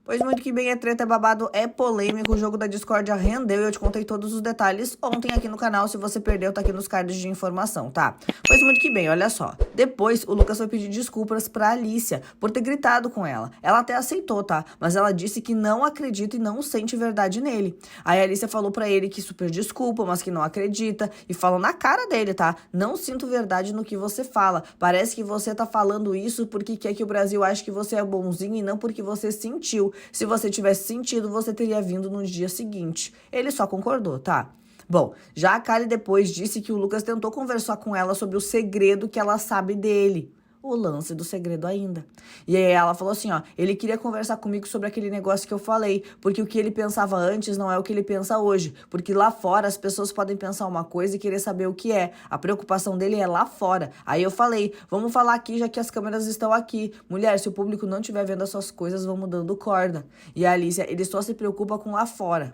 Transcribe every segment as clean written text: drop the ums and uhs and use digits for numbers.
Pois muito que bem, é treta, é babado, é polêmico, o jogo da discórdia rendeu e eu te contei todos os detalhes ontem aqui no canal. Se você perdeu, tá aqui nos cards de informação, tá? Pois muito que bem, olha só. Depois, o Lucas foi pedir desculpas pra Alicia por ter gritado com ela. Ela até aceitou, tá? Mas ela disse que não acredita e não sente verdade nele. Aí a Alicia falou pra ele que super desculpa, mas que não acredita e falou na cara dele, tá? Não sinto verdade no que você fala. Parece que você tá falando isso porque quer que o Brasil ache que você é bonzinho e não porque você sentiu. Se você tivesse sentido, você teria vindo no dia seguinte. Ele só concordou, tá? Bom, já a Kali depois disse que o Lucas tentou conversar com ela sobre o segredo que ela sabe dele. O lance do segredo ainda. E aí ela falou assim, ó, ele queria conversar comigo sobre aquele negócio que eu falei, porque o que ele pensava antes não é o que ele pensa hoje, porque lá fora as pessoas podem pensar uma coisa e querer saber o que é. A preocupação dele é lá fora. Aí eu falei, vamos falar aqui já que as câmeras estão aqui. Mulher, se o público não estiver vendo as suas coisas, vamos dando corda. E a Alicia, ele só se preocupa com lá fora.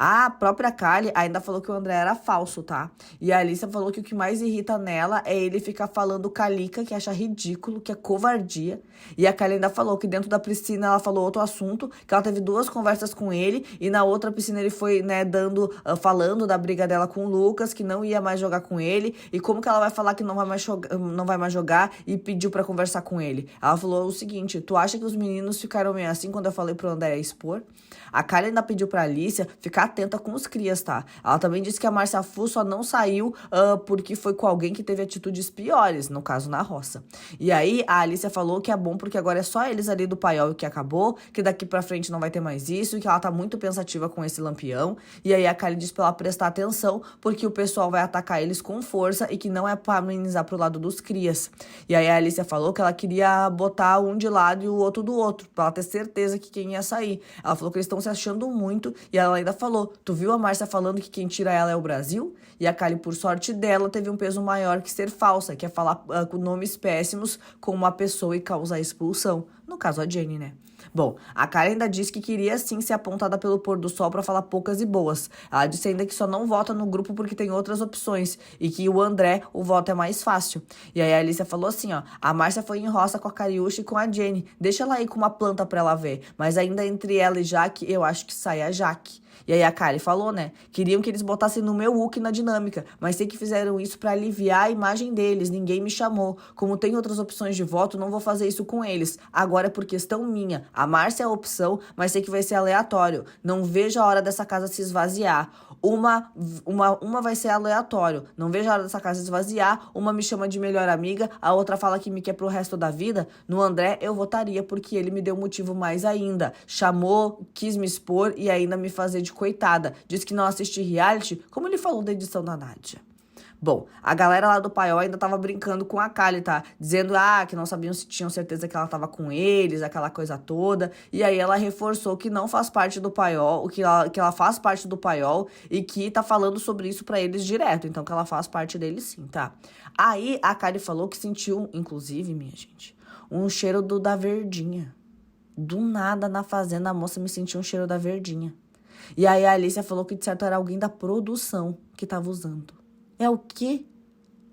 A própria Kali ainda falou que o André era falso, tá? E a Alicia falou que o que mais irrita nela é ele ficar falando calica, que acha ridículo, que é covardia. E a Kali ainda falou que dentro da piscina ela falou outro assunto, que ela teve 2 conversas com ele, e na outra piscina ele foi, né, falando da briga dela com o Lucas, que não ia mais jogar com ele, e como que ela vai falar que não vai mais jogar e pediu pra conversar com ele. Ela falou o seguinte, tu acha que os meninos ficaram meio assim quando eu falei pro André expor? A Kali ainda pediu pra Alicia ficar atenta com os crias, tá? Ela também disse que a Márcia Fu só não saiu porque foi com alguém que teve atitudes piores, no caso na roça. E aí a Alicia falou que é bom porque agora é só eles ali do paiol que acabou, que daqui pra frente não vai ter mais isso, e que ela tá muito pensativa com esse Lampião. E aí a Kali disse pra ela prestar atenção, porque o pessoal vai atacar eles com força e que não é pra amenizar pro lado dos crias. E aí a Alicia falou que ela queria botar um de lado e o outro do outro, pra ela ter certeza que quem ia sair. Ela falou que eles estão se achando muito, e ela ainda falou, tu viu a Márcia falando que quem tira ela é o Brasil? E a Kali, por sorte dela, teve um peso maior que ser falsa, que é falar com nomes péssimos com uma pessoa e causar expulsão. No caso, a Jenny, né? Bom, a Kali ainda disse que queria sim ser apontada pelo pôr do sol pra falar poucas e boas. Ela disse ainda que só não vota no grupo porque tem outras opções e que o André, o voto é mais fácil. E aí a Alicia falou assim, ó, a Márcia foi em roça com a Cariúcha e com a Jenny. Deixa ela ir com uma planta pra ela ver. Mas ainda entre ela e Jaque, eu acho que sai a Jaque. E aí a Kali falou, né? Queriam que eles botassem no meu Hulk na dinâmica, mas sei que fizeram isso pra aliviar a imagem deles. Ninguém me chamou. Como tem outras opções de voto, não vou fazer isso com eles. Agora é por questão minha. A Márcia é a opção, mas sei que vai ser aleatório. Não vejo a hora dessa casa se esvaziar. Uma vai ser aleatório. Não vejo a hora dessa casa esvaziar. Uma me chama de melhor amiga, a outra fala que me quer pro resto da vida. No André eu votaria porque ele me deu motivo mais ainda. Chamou, quis me expor e ainda me fazer de coitada. Diz que não assiste reality, como ele falou da edição da Nádia. Bom, a galera lá do paiol ainda tava brincando com a Kali, tá? Dizendo, que não sabiam se tinham certeza que ela tava com eles, aquela coisa toda. E aí ela reforçou que não faz parte do paiol, que ela faz parte do paiol e que tá falando sobre isso pra eles direto. Então que ela faz parte deles sim, tá? Aí a Kali falou que sentiu, inclusive, minha gente, um cheiro da verdinha. Do nada na fazenda a moça me sentiu um cheiro da verdinha. E aí a Alicia falou que de certo era alguém da produção que tava usando. É o quê?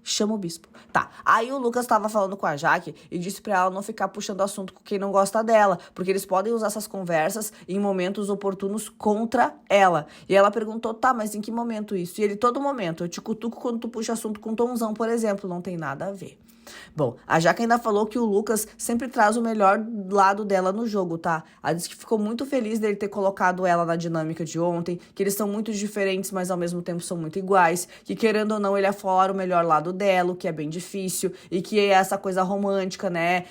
Chama o bispo. Tá, aí o Lucas tava falando com a Jaque e disse pra ela não ficar puxando assunto com quem não gosta dela, porque eles podem usar essas conversas em momentos oportunos contra ela. E ela perguntou, tá, mas em que momento isso? E ele, todo momento, eu te cutuco quando tu puxa assunto com Tomzão, por exemplo, não tem nada a ver. Bom, a Jaque ainda falou que o Lucas sempre traz o melhor lado dela no jogo, tá? Ela disse que ficou muito feliz dele ter colocado ela na dinâmica de ontem, que eles são muito diferentes, mas ao mesmo tempo são muito iguais, que querendo ou não ele aflora o melhor lado dela, o que é bem difícil, e que é essa coisa romântica, né,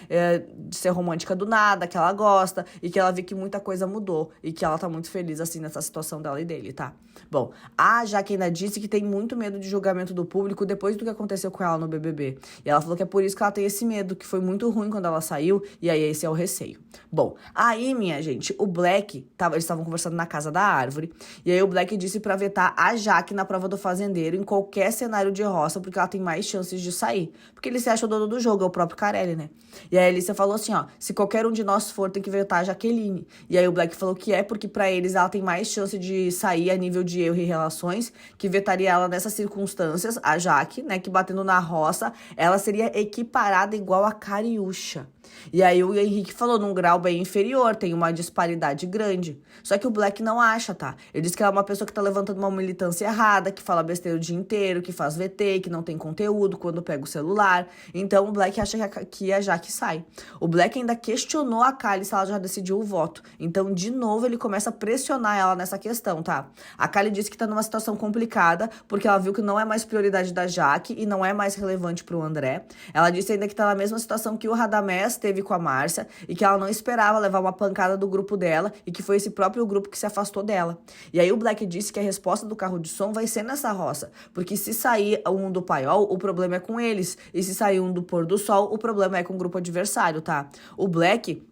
de ser romântica do nada, que ela gosta, e que ela vê que muita coisa mudou, e que ela tá muito feliz, assim, nessa situação dela e dele, tá? Bom, a Jaque ainda disse que tem muito medo de julgamento do público depois do que aconteceu com ela no BBB, e ela falou que é por isso que ela tem esse medo, que foi muito ruim quando ela saiu, e aí esse é o receio. Bom, aí, minha gente, o Black, eles estavam conversando na casa da árvore, e aí o Black disse pra vetar a Jaque na prova do fazendeiro em qualquer cenário de roça, porque ela tem mais chances de sair. Porque ele se acha o dono do jogo, é o próprio Carelli, né? E aí a Alicia falou assim, ó, se qualquer um de nós for, tem que vetar a Jaqueline. E aí o Black falou que é porque pra eles ela tem mais chance de sair a nível de erro e relações, que vetaria ela nessas circunstâncias, a Jaque, né, que batendo na roça, ela seria equiparada igual a Cariúcha. E aí o Henrique falou num grau bem inferior, tem uma disparidade grande. Só que o Black não acha, tá? Ele diz que ela é uma pessoa que tá levantando uma militância errada, que fala besteira o dia inteiro, que faz VT, que não tem conteúdo quando pega o celular. Então o Black acha que a Jaque sai. O Black ainda questionou a Kylie se ela já decidiu o voto. Então, de novo, ele começa a pressionar ela nessa questão, tá? A Kylie disse que tá numa situação complicada, porque ela viu que não é mais prioridade da Jaque e não é mais relevante pro André. Ela disse ainda que tá na mesma situação que o Radamés teve com a Márcia e que ela não esperava levar uma pancada do grupo dela e que foi esse próprio grupo que se afastou dela. E aí o Black disse que a resposta do carro de som vai ser nessa roça, porque se sair um do Paiol, o problema é com eles, e se sair um do Pôr do Sol, o problema é com o grupo adversário, tá? O Black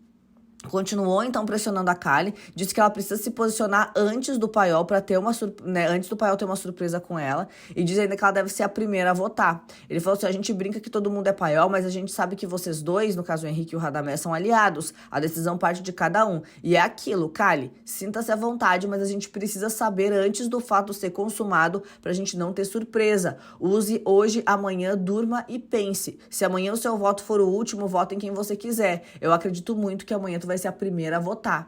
continuou então pressionando a Kylie, disse que ela precisa se posicionar antes do Paiol para ter antes do Paiol ter uma surpresa com ela, e diz ainda que ela deve ser a primeira a votar. Ele falou assim: a gente brinca que todo mundo é Paiol, mas a gente sabe que vocês dois, no caso o Henrique e o Radamés, são aliados. A decisão parte de cada um. E é aquilo, Kylie, sinta-se à vontade, mas a gente precisa saber antes do fato ser consumado pra gente não ter surpresa. Use hoje, amanhã, durma e pense. Se amanhã o seu voto for o último, vote em quem você quiser. Eu acredito muito que amanhã tu vai ser a primeira a votar.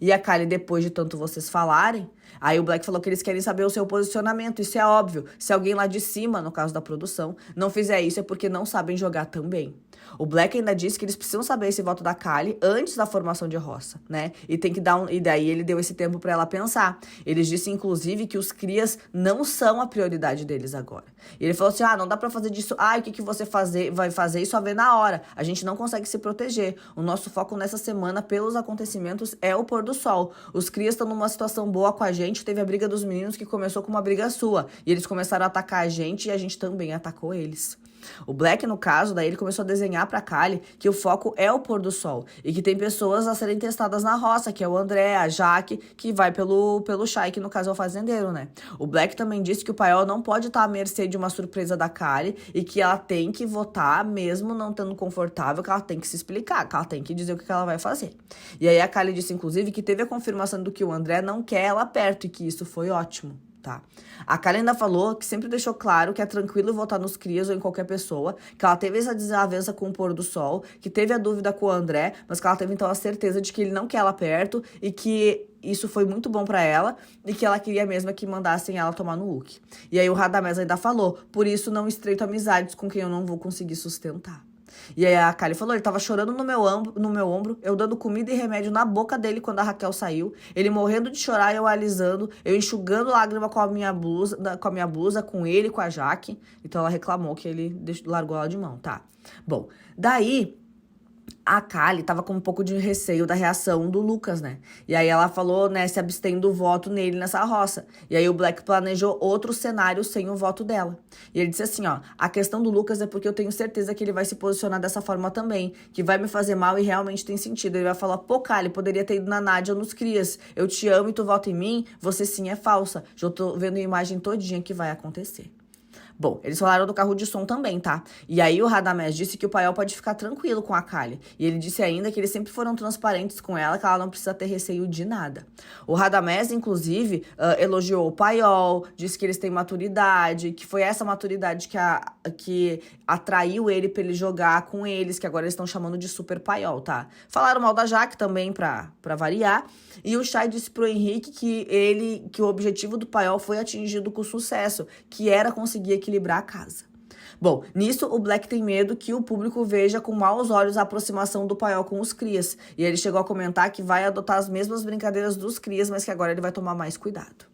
E a Kylie, depois de tanto vocês falarem, aí o Black falou que eles querem saber o seu posicionamento. Isso é óbvio. Se alguém lá de cima, no caso da produção, não fizer isso é porque não sabem jogar também. O Black ainda disse que eles precisam saber esse voto da Kylie antes da formação de roça, né? E tem que dar e daí ele deu esse tempo pra ela pensar. Eles disse inclusive que os crias não são a prioridade deles agora. E ele falou assim: não dá pra fazer disso. O que você vai fazer e só ver na hora. A gente não consegue se proteger. O nosso foco nessa semana, pelos acontecimentos, é o pôr do sol. Os crias estão numa situação boa com a gente. Teve a briga dos meninos que começou com uma briga sua. E eles começaram a atacar a gente e a gente também atacou eles. O Black, no caso, daí ele começou a desenhar pra Kylie que o foco é o pôr do sol e que tem pessoas a serem testadas na roça, que é o André, a Jaque, que vai pelo Shai, que no caso é o fazendeiro, né? O Black também disse que o Paiol não pode estar à mercê de uma surpresa da Kylie e que ela tem que votar, mesmo não estando confortável, que ela tem que se explicar, que ela tem que dizer o que ela vai fazer. E aí a Kylie disse, inclusive, que teve a confirmação do que o André não quer ela perto e que isso foi ótimo. Tá. A Kylie ainda falou que sempre deixou claro que é tranquilo votar nos crias ou em qualquer pessoa, que ela teve essa desavença com o pôr do sol, que teve a dúvida com o André, mas que ela teve então a certeza de que ele não quer ela perto e que isso foi muito bom pra ela e que ela queria mesmo que mandassem ela tomar no Hulk. E aí o Radamés ainda falou: por isso não estreito amizades com quem eu não vou conseguir sustentar. E aí a Kylie falou: ele tava chorando no meu ombro, eu dando comida e remédio na boca dele quando a Raquel saiu, ele morrendo de chorar e eu alisando, eu enxugando lágrima com a minha blusa, com ele, com a Jaque. Então ela reclamou que ele largou ela de mão, tá? Bom, daí a Kylie tava com um pouco de receio da reação do Lucas, né? E aí ela falou, né, se abstém do voto nele nessa roça. E aí o Black planejou outro cenário sem o voto dela. E ele disse assim, a questão do Lucas é porque eu tenho certeza que ele vai se posicionar dessa forma também, que vai me fazer mal e realmente tem sentido. Ele vai falar: pô, Kylie, poderia ter ido na Nádia ou nos crias. Eu te amo e tu vota em mim, você sim é falsa. Já tô vendo a imagem todinha que vai acontecer. Bom, eles falaram do carro de som também, tá? E aí o Radamés disse que o Paiol pode ficar tranquilo com a Kylie. E ele disse ainda que eles sempre foram transparentes com ela, que ela não precisa ter receio de nada. O Radamés, inclusive, elogiou o Paiol, disse que eles têm maturidade, que foi essa maturidade que atraiu ele pra ele jogar com eles, que agora eles estão chamando de Super Paiol, tá? Falaram mal da Jaque também, pra variar. E o Shai disse pro Henrique que o objetivo do Paiol foi atingido com sucesso, que era conseguir equilibrar a casa. Bom, nisso o Black tem medo que o público veja com maus olhos a aproximação do Paiol com os crias. E ele chegou a comentar que vai adotar as mesmas brincadeiras dos crias, mas que agora ele vai tomar mais cuidado.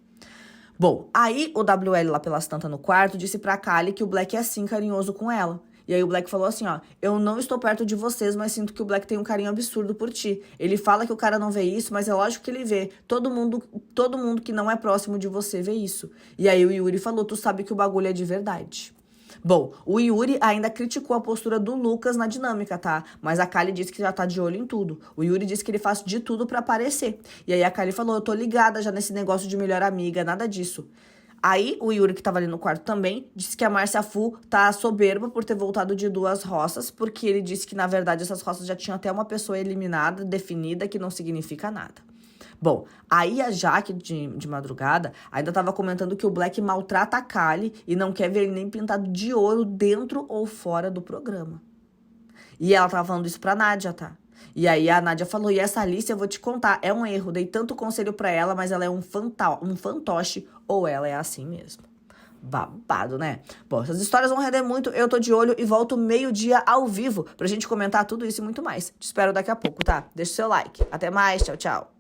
Bom, aí o WL lá pelas tantas no quarto disse pra Kylie que o Black é assim carinhoso com ela. E aí o Black falou assim, eu não estou perto de vocês, mas sinto que o Black tem um carinho absurdo por ti. Ele fala que o cara não vê isso, mas é lógico que ele vê. Todo mundo que não é próximo de você vê isso. E aí o Yuri falou: tu sabe que o bagulho é de verdade. Bom, o Yuri ainda criticou a postura do Lucas na dinâmica, tá? Mas a Kylie disse que já tá de olho em tudo. O Yuri disse que ele faz de tudo pra aparecer. E aí a Kylie falou: eu tô ligada já nesse negócio de melhor amiga, nada disso. Aí, o Yuri, que tava ali no quarto também, disse que a Márcia Fu tá soberba por ter voltado de 2 roças, porque ele disse que, na verdade, essas roças já tinham até uma pessoa eliminada, definida, que não significa nada. Bom, aí a Jaque, de madrugada, ainda tava comentando que o Black maltrata a Kylie e não quer ver ele nem pintado de ouro dentro ou fora do programa. E ela tava falando isso pra Nádia, tá? E aí a Nádia falou, e essa Alice eu vou te contar, é um erro, dei tanto conselho pra ela, mas ela é um fantoche, ou ela é assim mesmo. Babado, né? Bom, essas histórias vão render muito, eu tô de olho e volto meio-dia ao vivo pra gente comentar tudo isso e muito mais. Te espero daqui a pouco, tá? Deixa o seu like. Até mais, tchau, tchau.